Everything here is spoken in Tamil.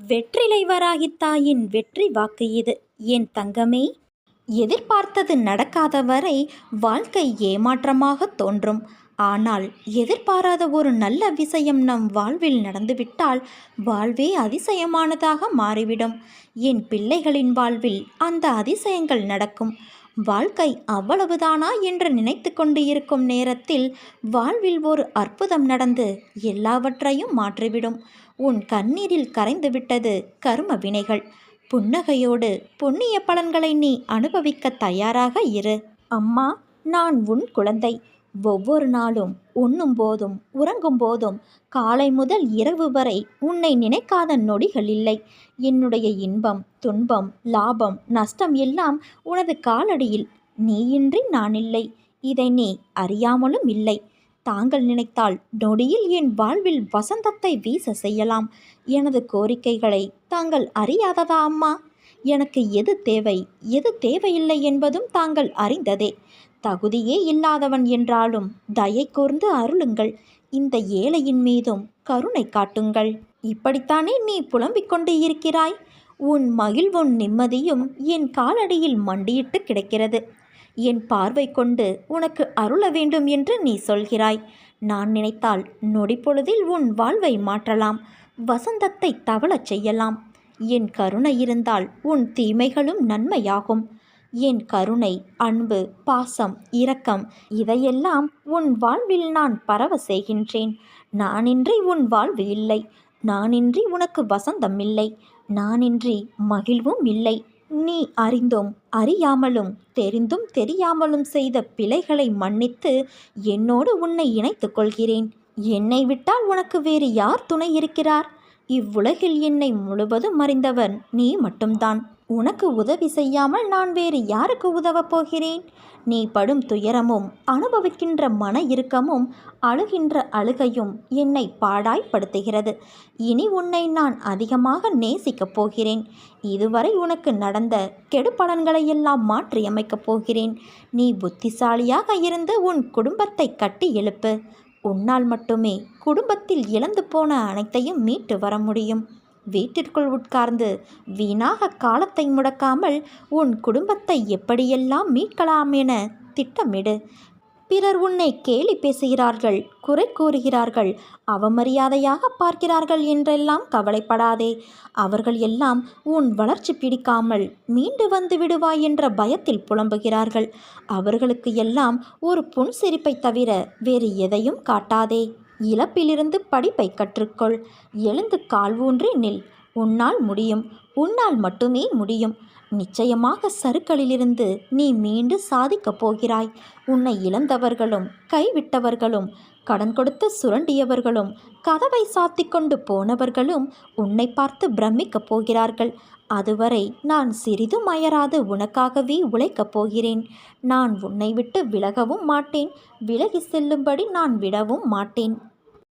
வெற்றிலை வராகித் தாயின் வெற்றி வாக்கு இது என் தங்கமே. எதிர்பார்த்தது நடக்காத வரை வாழ்க்கை ஏமாற்றமாக தோன்றும். ஆனால் எதிர்பாராத ஒரு நல்ல விஷயம் நம் வாழ்வில் நடந்துவிட்டால் வாழ்வே அதிசயமானதாக மாறிவிடும். என் பிள்ளைகளின் வாழ்வில் அந்த அதிசயங்கள் நடக்கும். வாழ்க்கை அவ்வளவுதானா என்று நினைத்து கொண்டு இருக்கும் நேரத்தில் வாழ்வில் ஒரு அற்புதம் நடந்து எல்லாவற்றையும் மாற்றிவிடும். உன் கண்ணீரில் கரைந்துவிட்டது கர்ம வினைகள். புன்னகையோடு புண்ணிய பலன்களை நீ அனுபவிக்க தயாராக இரு. அம்மா, நான் உன் குழந்தை. ஒவ்வொரு நாளும் உண்ணும் போதும் உறங்கும் போதும் காலை முதல் இரவு வரை உன்னை நினைக்காத நொடிகள் இல்லை. என்னுடைய இன்பம், துன்பம், லாபம், நஷ்டம் எல்லாம் உனது காலடியில். நீயின்றி நான் இல்லை. இதை நீ அறியாமலும் இல்லை. தாங்கள் நினைத்தால் நொடியில் என் வாழ்வில் வசந்தத்தை வீச செய்யலாம். எனது கோரிக்கைகளை தாங்கள் அறியாததா அம்மா? எனக்கு எது தேவை, எது தேவையில்லை என்பதும் தாங்கள் அறிந்ததே. தகுதியே இல்லாதவன் என்றாலும் தயை கூர்ந்து அருளுங்கள். இந்த ஏழையின் மீதும் கருணை காட்டுங்கள். இப்படித்தானே நீ புலம்பிக் கொண்டு இருக்கிறாய்? உன் மகிழ்வும் நிம்மதியும் என் காலடியில் மண்டியிட்டு கிடக்கிறது. என் பார்வை கொண்டு உனக்கு அருள வேண்டும் என்று நீ சொல்கிறாய். நான் நினைத்தால் நொடிப்பொழுதில் உன் வாழ்வை மாற்றலாம். வசந்தத்தை தவளச் செய்யலாம். என் கருணை இருந்தால் உன் தீமைகளும் நன்மையாகும். என் கருணை, அன்பு, பாசம், இரக்கம் இதையெல்லாம் உன் வாழ்வில் நான் பரவ செய்கின்றேன். நானின்றி உன் வாழ்வு இல்லை. நானின்றி உனக்கு வசந்தம் இல்லை. நானின்றி மகிழ்வும் இல்லை. நீ அறிந்தும் அறியாமலும் தெரிந்தும் தெரியாமலும் செய்த பிழைகளை மன்னித்து என்னோடு உன்னை இணைத்துக் கொள்கிறேன். என்னை விட்டால் உனக்கு வேறு யார் துணை இருக்கிறார்? இவ்வுலகில் என்னை முழுவதும் அறிந்தவன் நீ மட்டும்தான். உனக்கு உதவி செய்யாமல் நான் வேறு யாருக்கு உதவப் போகிறேன்? நீ படும் துயரமும் அனுபவிக்கின்ற மன இறுக்கமும் அழுகின்ற அழுகையும் என்னை பாடாய்ப்படுத்துகிறது. இனி உன்னை நான் அதிகமாக நேசிக்கப் போகிறேன். இதுவரை உனக்கு நடந்த கெடுபலன்களையெல்லாம் மாற்றியமைக்கப் போகிறேன். நீ புத்திசாலியாக இருந்து உன் குடும்பத்தை கட்டி எழுப்பு. உன்னால் மட்டுமே குடும்பத்தில் இழந்து போன அனைத்தையும் மீட்டு வர முடியும். வீட்டிற்குள் உட்கார்ந்து வீணாக காலத்தை முடக்காமல் உன் குடும்பத்தை எப்படியெல்லாம் மீட்கலாம் என திட்டமிடு. பிறர் உன்னை கேலி பேசுகிறார்கள், குறை கூறுகிறார்கள், அவமரியாதையாக பார்க்கிறார்கள் என்றெல்லாம் கவலைப்படாதே. அவர்கள் எல்லாம் உன் வளர்ச்சி பிடிக்காமல் மீண்டு வந்து விடுவாய் என்ற பயத்தில் புலம்புகிறார்கள். அவர்களுக்கு எல்லாம் ஒரு புன்சிரிப்பை தவிர வேறு எதையும் காட்டாதே. இழப்பிலிருந்து படிப்பை கற்றுக்கொள். எழுந்து கால் ஊன்றி நில். உன்னால் முடியும். உன்னால் மட்டுமே முடியும். நிச்சயமாக சறுக்கலிலிருந்து நீ மீண்டு சாதிக்கப் போகிறாய். உன்னை இழந்தவர்களும் கைவிட்டவர்களும் கடன் கொடுத்து சுரண்டியவர்களும் கதவை சாத்திக்கொண்டு போனவர்களும் உன்னை பார்த்து பிரமிக்கப் போகிறார்கள். அதுவரை நான் சிறிதும் அயராது உனக்காகவே உழைக்கப் போகிறேன். நான் உன்னை விட்டு விலகவும் மாட்டேன். விலகி செல்லும்படி நான் விடவும் மாட்டேன்.